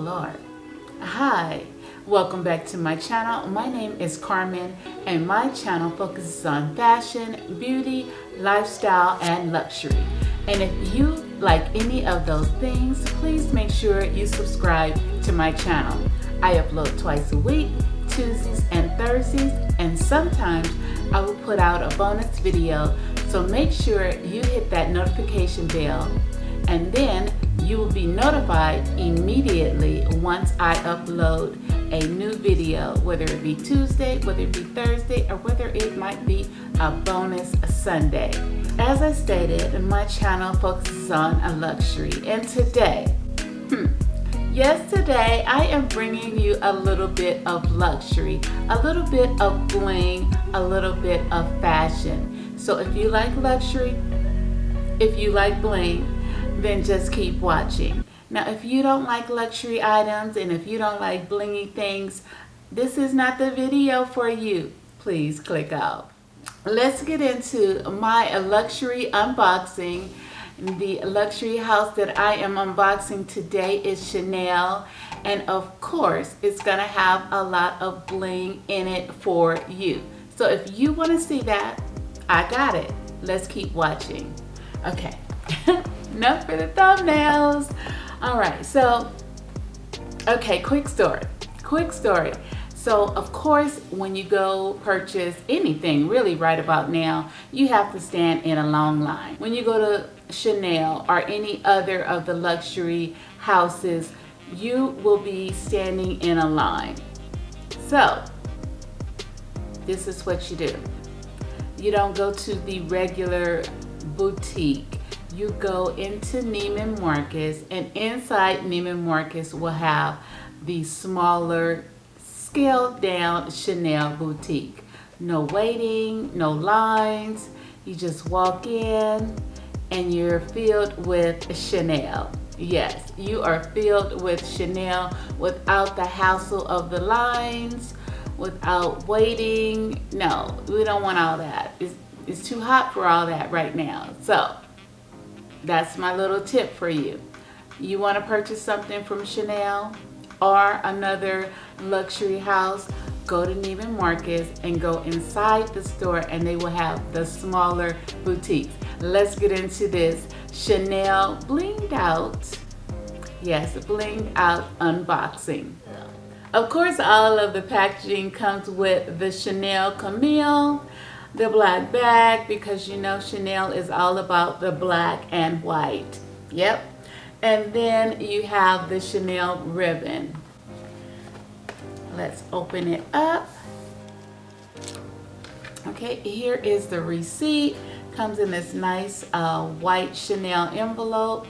Lord. Hi, welcome back to my channel. My name is Carmen and my channel focuses on fashion, beauty, lifestyle, and luxury. And if you like any of those things, please make sure you subscribe to my channel. I upload twice a week, Tuesdays and Thursdays, and sometimes I will put out a bonus video, so make sure you hit that notification bell, and then you will be notified immediately once I upload a new video, whether it be Tuesday, whether it be Thursday, or whether it might be a bonus Sunday. As I stated, my channel focuses on a luxury, and today, today I am bringing you a little bit of luxury, a little bit of bling, a little bit of fashion. So if you like luxury, if you like bling, then just keep watching. Now, if you don't like luxury items and if you don't like blingy things, this is not the video for you. Please click out. Let's get into my luxury unboxing. The luxury house that I am unboxing today is Chanel, and of course it's gonna have a lot of bling in it for you. So if you want to see that, I got it. Let's keep watching. Okay. Enough for the thumbnails. All right, so okay, quick story. So of course, when you go purchase anything really right about now, you have to stand in a long line. When you go to Chanel or any other of the luxury houses, you will be standing in a line. So this is what you do. You don't go to the regular boutique. You go into Neiman Marcus, and inside Neiman Marcus will have the smaller, scaled down Chanel boutique. No waiting, no lines. You just walk in and you're filled with Chanel. Yes, you are filled with Chanel without the hassle of the lines, without waiting. No, we don't want all that. It's too hot for all that right now. So that's my little tip for you. You want to purchase something from Chanel or another luxury house, go to Neiman Marcus and go inside the store, and they will have the smaller boutiques. Let's get into this Chanel blinged out, yes, blinged out unboxing. Of course, all of the packaging comes with the Chanel Camille, the black bag, because you know Chanel is all about the black and white. Yep. And then you have the Chanel ribbon. Let's open it up. Okay, here is the receipt. Comes in this nice white Chanel envelope.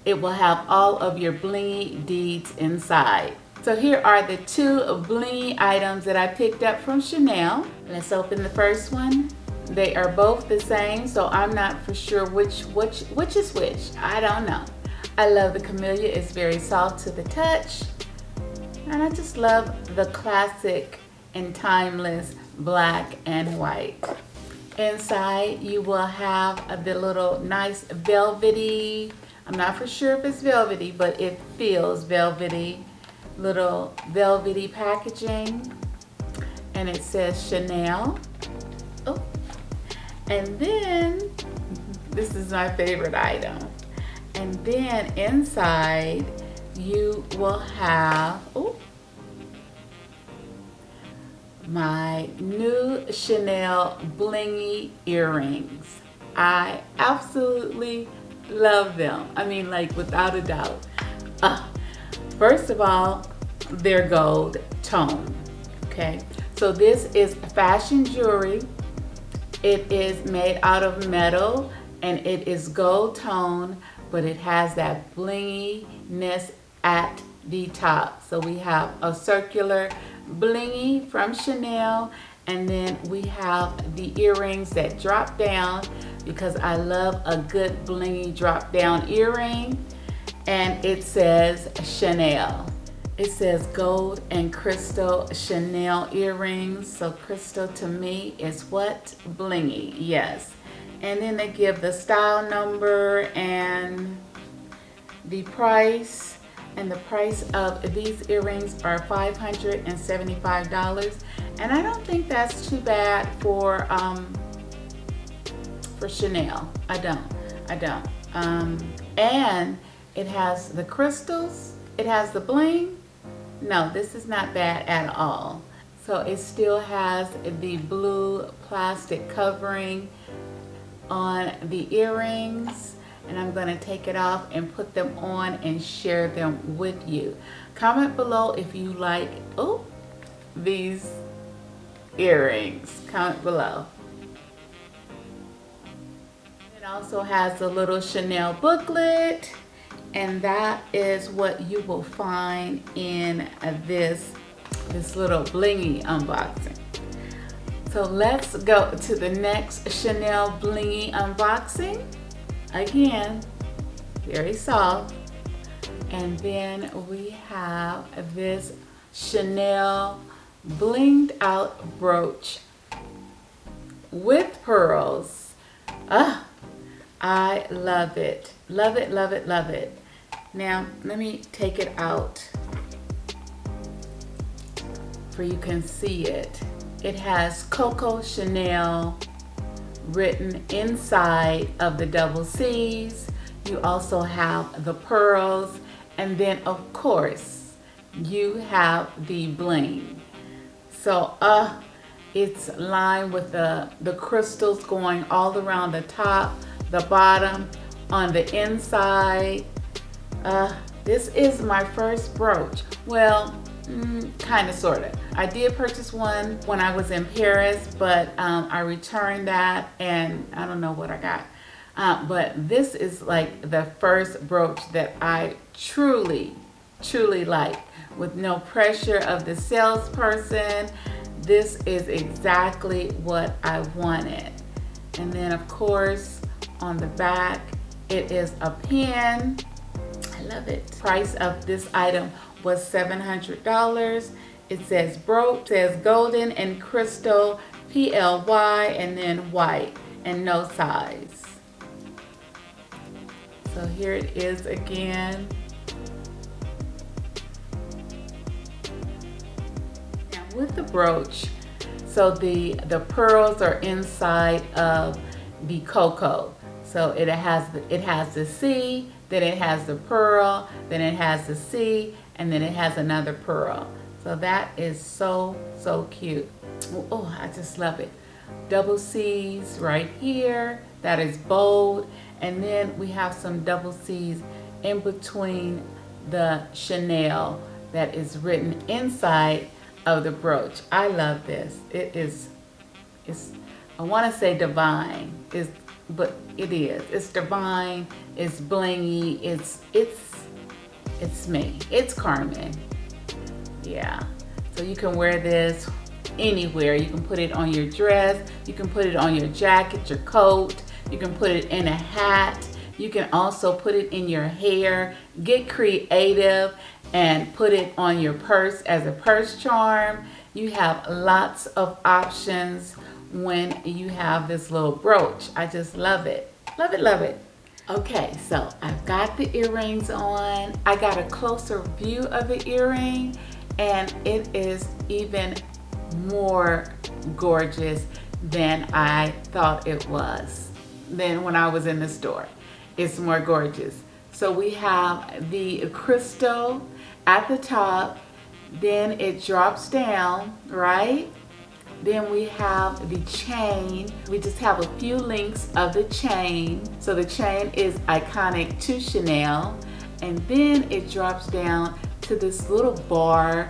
It will have all of your blingy deeds inside. So here are the two blingy items that I picked up from Chanel. Let's open the first one. They are both the same, so I'm not for sure which is which. I don't know. I love the camellia. It's very soft to the touch. And I just love the classic and timeless black and white. Inside you will have the little nice velvety, I'm not for sure if it's velvety, but it feels velvety, little velvety packaging, and it says Chanel. Oh, and then this is my favorite item. And then inside you will have my new Chanel blingy earrings. I absolutely love them. I mean, like, without a doubt. First of all, they're gold tone. Okay, so this is fashion jewelry. It is made out of metal and it is gold tone, but it has that blinginess at the top. So we have a circular blingy from Chanel, and then we have the earrings that drop down, because I love a good blingy drop down earring, and it says Chanel. It says gold and crystal Chanel earrings. So crystal to me is what? Blingy, yes. And then they give the style number and the price, And the price of these earrings are $575. And I don't think that's too bad for Chanel. I don't. And it has the crystals, it has the bling. No, this is not bad at all. So it still has the blue plastic covering on the earrings, and I'm going to take it off and put them on and share them with you. Comment below if you like these earrings. Comment below. It also has a little Chanel booklet, and that is what you will find in this little blingy unboxing. So let's go to the next Chanel blingy unboxing. Again, very soft. And then we have this Chanel blinged out brooch with pearls. I love it. Love it, love it, love it. Now, let me take it out so you can see it. It has Coco Chanel written inside of the double C's. You also have the pearls, and then of course you have the bling. So it's lined with the crystals going all around the top, the bottom, on the inside. This is my first brooch. Well, kind of, sort of. I did purchase one when I was in Paris, but I returned that, and I don't know what I got. But this is like the first brooch that I truly like, with no pressure of the salesperson. This is exactly what I wanted. And then of course on the back it is a pin. I love it. Price of this item was $700. It says brooch, it says golden and crystal, PLY, and then white, and no size. So here it is again. Now with the brooch, so the pearls are inside of the cocoa. So it has the C, then it has the pearl, then it has the C, and then it has another pearl. So that is so cute. Oh, I just love it. Double C's right here. That is bold. And then we have some double C's in between the Chanel that is written inside of the brooch. I love this. It's I want to say divine. But it is. It's divine. It's blingy. It's me. It's Carmen. Yeah. So you can wear this anywhere. You can put it on your dress. You can put it on your jacket, your coat. You can put it in a hat. You can also put it in your hair. Get creative and put it on your purse as a purse charm. You have lots of options when you have this little brooch. I just love it. Love it, love it. Okay, so I've got the earrings on. I got a closer view of the earring, and it is even more gorgeous than I thought it was. Than when I was in the store. It's more gorgeous. So we have the crystal at the top, then it drops down, right? Then we have the chain. We just have a few links of the chain. So the chain is iconic to Chanel. And then it drops down to this little bar.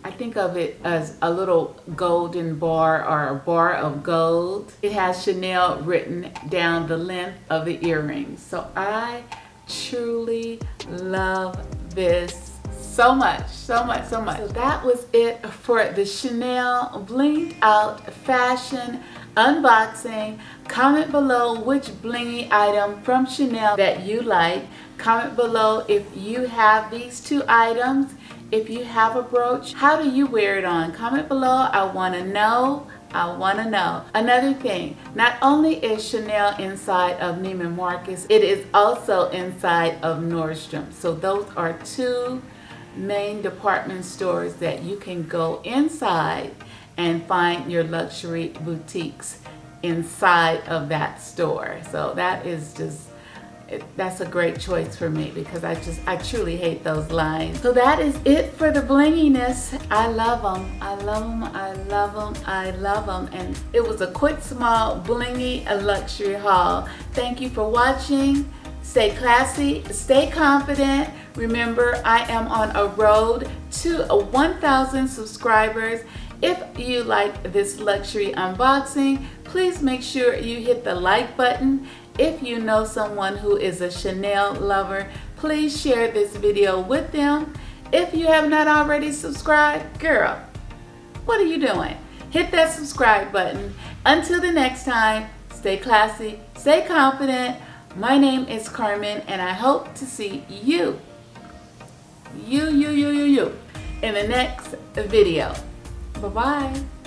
I think of it as a little golden bar or a bar of gold. It has Chanel written down the length of the earrings. So I truly love this so much, so much, so much. So that was it for the Chanel blinged out fashion unboxing. Comment below which blingy item from Chanel that you like. Comment below if you have these two items. If you have a brooch, how do you wear it on? Comment below. I want to know. I want to know. Another thing, not only is Chanel inside of Neiman Marcus, it is also inside of Nordstrom. So those are two main department stores that you can go inside and find your luxury boutiques inside of that store. So that is just, that's a great choice for me because I truly hate those lines. So that is it for the blinginess. I love them. I love them. I love them. I love them. And it was a quick, small, blingy, luxury haul. Thank you for watching. Stay classy, stay confident. Remember, I am on a road to 1,000 subscribers. If you like this luxury unboxing, please make sure you hit the like button. If you know someone who is a Chanel lover, please share this video with them. If you have not already subscribed, girl, what are you doing? Hit that subscribe button. Until the next time, stay classy, stay confident. My name is Carmen, and I hope to see you in the next video. Bye-bye.